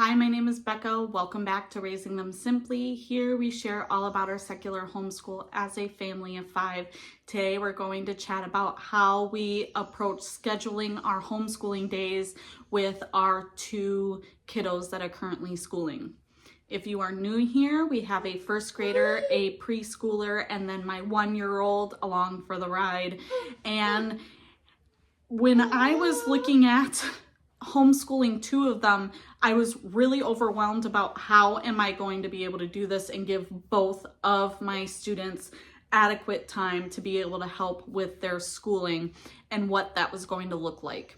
Hi, my name is Becca. Welcome back to Raising Them Simply. Here we share all about our secular homeschool as a family of 5. Today we're going to chat about how we approach scheduling our homeschooling days with our 2 kiddos that are currently schooling. If you are new here, we have a first grader, a preschooler, and then my 1-year-old along for the ride. And when I was looking at homeschooling 2 of them, I was really overwhelmed about how am I going to be able to do this and give both of my students adequate time to be able to help with their schooling and what that was going to look like.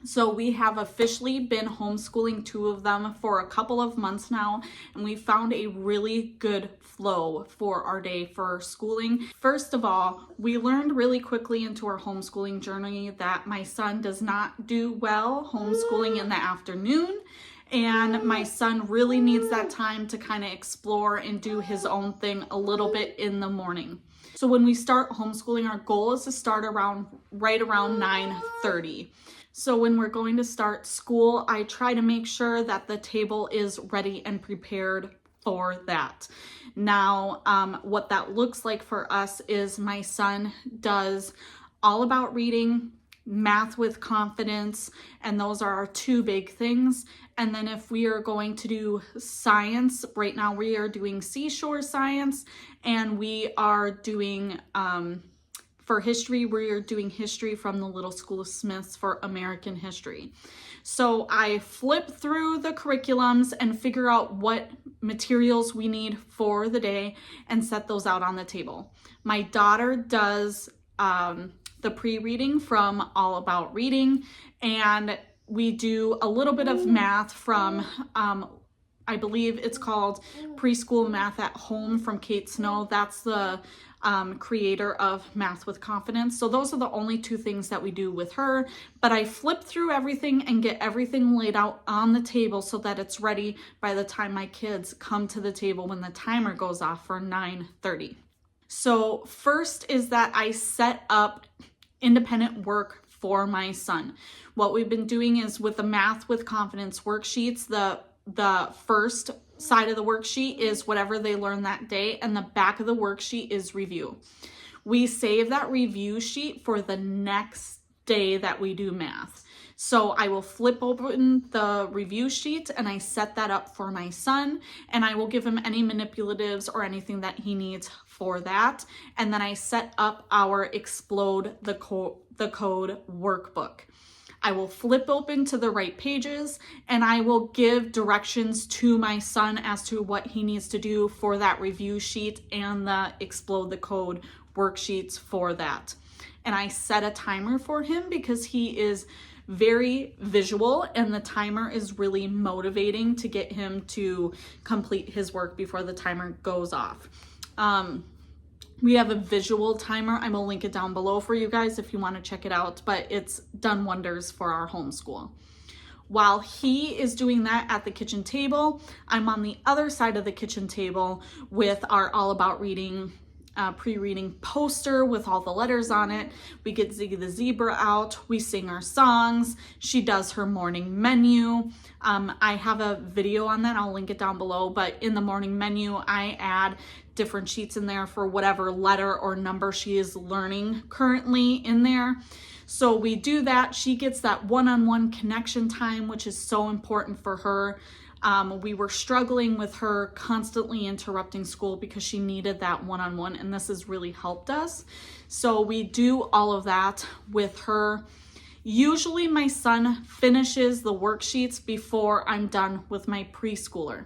So we have officially been homeschooling 2 of them for a couple of months now, and we found a really good flow for our day for schooling. First of all, we learned really quickly into our homeschooling journey that my son does not do well homeschooling in the afternoon, and my son really needs that time to kind of explore and do his own thing a little bit in the morning. So when we start homeschooling, our goal is to start right around 9:30. So when we're going to start school, I try to make sure that the table is ready and prepared for that. Now, what that looks like for us is my son does all about reading, math with confidence, and those are our 2 big things. And then if we are going to do science, right now we are doing seashore science, and we are doing for history, we are doing history from the Little School of Smiths for American history. So I flip through the curriculums and figure out what materials we need for the day and set those out on the table. My daughter does the pre-reading from All About Reading, and we do a little bit of math from I believe it's called Preschool Math at Home from Kate Snow. That's the creator of Math with Confidence. So those are the only 2 things that we do with her, but I flip through everything and get everything laid out on the table so that it's ready by the time my kids come to the table when the timer goes off for 9:30. So first is that I set up independent work for my son. What we've been doing is with the Math with Confidence worksheets, the first side of the worksheet is whatever they learn that day, and the back of the worksheet is review. We save that review sheet for the next day that we do math. So I will flip open the review sheet and I set that up for my son, and I will give him any manipulatives or anything that he needs for that. And then I set up our Explode the Code workbook. I will flip open to the right pages and I will give directions to my son as to what he needs to do for that review sheet and the Explode the Code worksheets for that. And I set a timer for him because he is very visual, and the timer is really motivating to get him to complete his work before the timer goes off. We have a visual timer. I will link it down below for you guys if you want to check it out, but it's done wonders for our homeschool. While he is doing that at the kitchen table, I'm on the other side of the kitchen table with our All About Reading pre-reading poster with all the letters on it. We get Ziggy the Zebra out. We sing our songs. She does her morning menu. I have a video on that. I'll link it down below. But in the morning menu, I add different sheets in there for whatever letter or number she is learning currently in there. So we do that. She gets that one-on-one connection time, which is so important for her. We were struggling with her constantly interrupting school because she needed that one-on-one, and this has really helped us. So we do all of that with her. Usually my son finishes the worksheets before I'm done with my preschooler.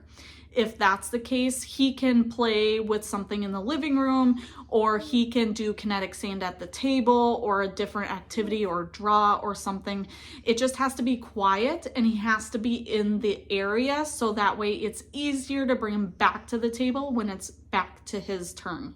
If that's the case, he can play with something in the living room, or he can do kinetic sand at the table, or a different activity, or draw or something. It just has to be quiet, and he has to be in the area so that way it's easier to bring him back to the table when it's back to his turn.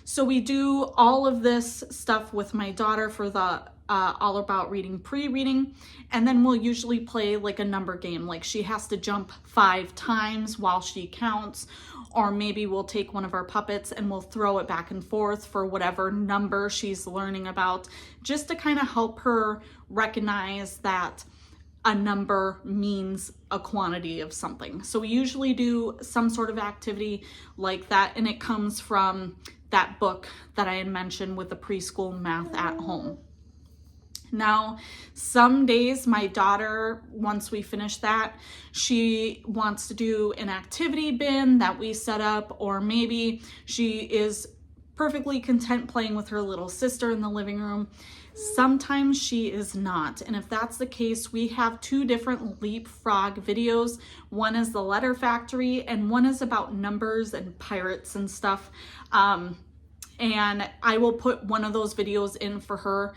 So we do all of this stuff with my daughter for the All About Reading pre-reading, and then we'll usually play like a number game, like she has to jump 5 times while she counts, or maybe we'll take one of our puppets and we'll throw it back and forth for whatever number she's learning about, just to kind of help her recognize that a number means a quantity of something. So we usually do some sort of activity like that, and it comes from that book that I had mentioned with the preschool math at home. Now, some days my daughter, once we finish that, she wants to do an activity bin that we set up, or maybe she is perfectly content playing with her little sister in the living room. Sometimes she is not. And if that's the case, we have two different leapfrog videos. One is the letter factory and one is about numbers and pirates and stuff. And I will put one of those videos in for her.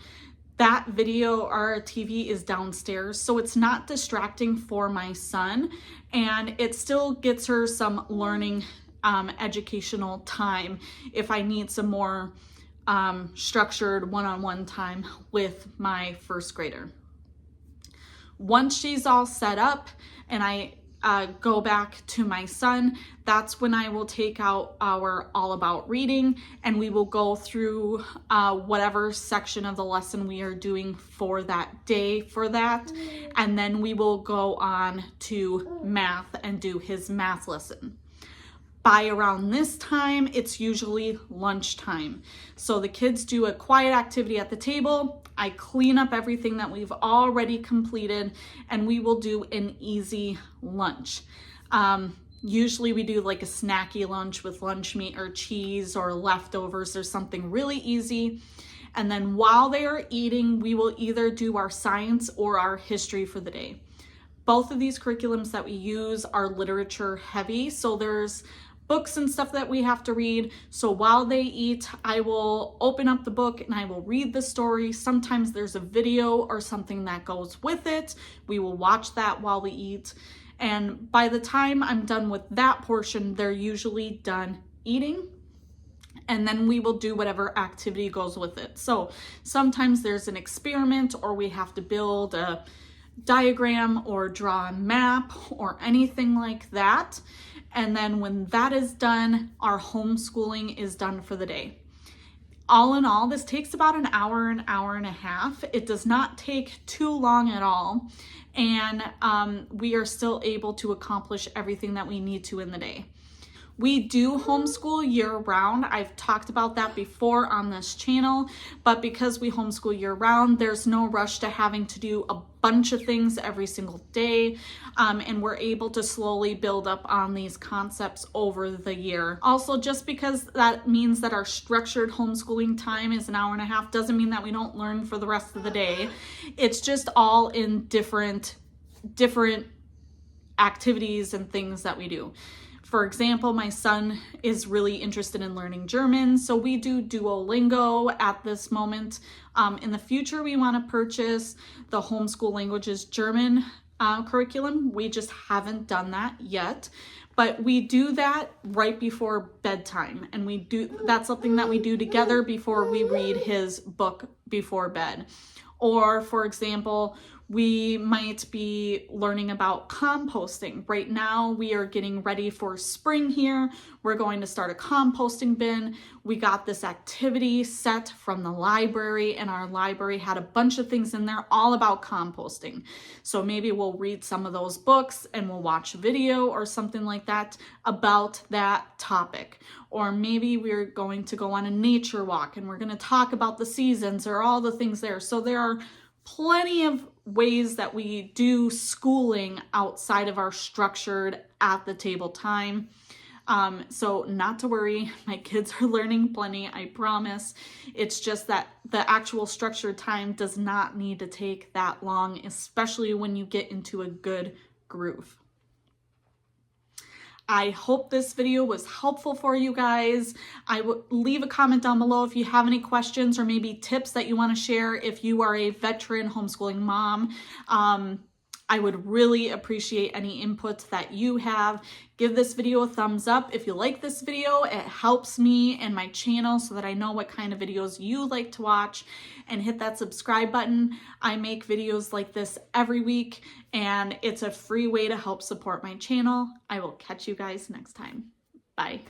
That video, our TV is downstairs, so it's not distracting for my son, and it still gets her some learning educational time if I need some more structured one-on-one time with my first grader. Once she's all set up and I go back to my son, that's when I will take out our all about reading, and we will go through whatever section of the lesson we are doing for that day for that, and then we will go on to math and do his math lesson. By around this time, it's usually lunchtime. So the kids do a quiet activity at the table. I clean up everything that we've already completed, and we will do an easy lunch. Usually we do like a snacky lunch with lunch meat or cheese or leftovers or something really easy. And then while they are eating, we will either do our science or our history for the day. Both of these curriculums that we use are literature heavy, so there's books and stuff that we have to read. So while they eat, I will open up the book and I will read the story. Sometimes there's a video or something that goes with it. We will watch that while we eat. And by the time I'm done with that portion, they're usually done eating. And then we will do whatever activity goes with it. So sometimes there's an experiment, or we have to build a diagram or draw a map or anything like that. And then when that is done, our homeschooling is done for the day. All in all, this takes about an hour and a half. It does not take too long at all. And we are still able to accomplish everything that we need to in the day. We do homeschool year round. I've talked about that before on this channel, but because we homeschool year round, there's no rush to having to do a bunch of things every single day, and we're able to slowly build up on these concepts over the year. Also, just because that means that our structured homeschooling time is an hour and a half doesn't mean that we don't learn for the rest of the day. It's just all in different activities and things that we do. For example, my son is really interested in learning German, so we do Duolingo at this moment. In the future, we want to purchase the Homeschool Languages German curriculum. We just haven't done that yet, but we do that right before bedtime, and that's something that we do together before we read his book before bed. Or, for example, we might be learning about composting. Right now, we are getting ready for spring here. We're going to start a composting bin. We got this activity set from the library, and our library had a bunch of things in there all about composting. So maybe we'll read some of those books and we'll watch a video or something like that about that topic. Or maybe we're going to go on a nature walk and we're going to talk about the seasons or all the things there. So there are plenty of ways that we do schooling outside of our structured at the table time. So not to worry, my kids are learning plenty, I promise. It's just that the actual structured time does not need to take that long, especially when you get into a good groove. I hope this video was helpful for you guys. I would leave a comment down below if you have any questions or maybe tips that you want to share if you are a veteran homeschooling mom. I would really appreciate any input that you have. Give this video a thumbs up if you like this video. It helps me and my channel so that I know what kind of videos you like to watch, and hit that subscribe button. I make videos like this every week, and it's a free way to help support my channel. I will catch you guys next time. Bye.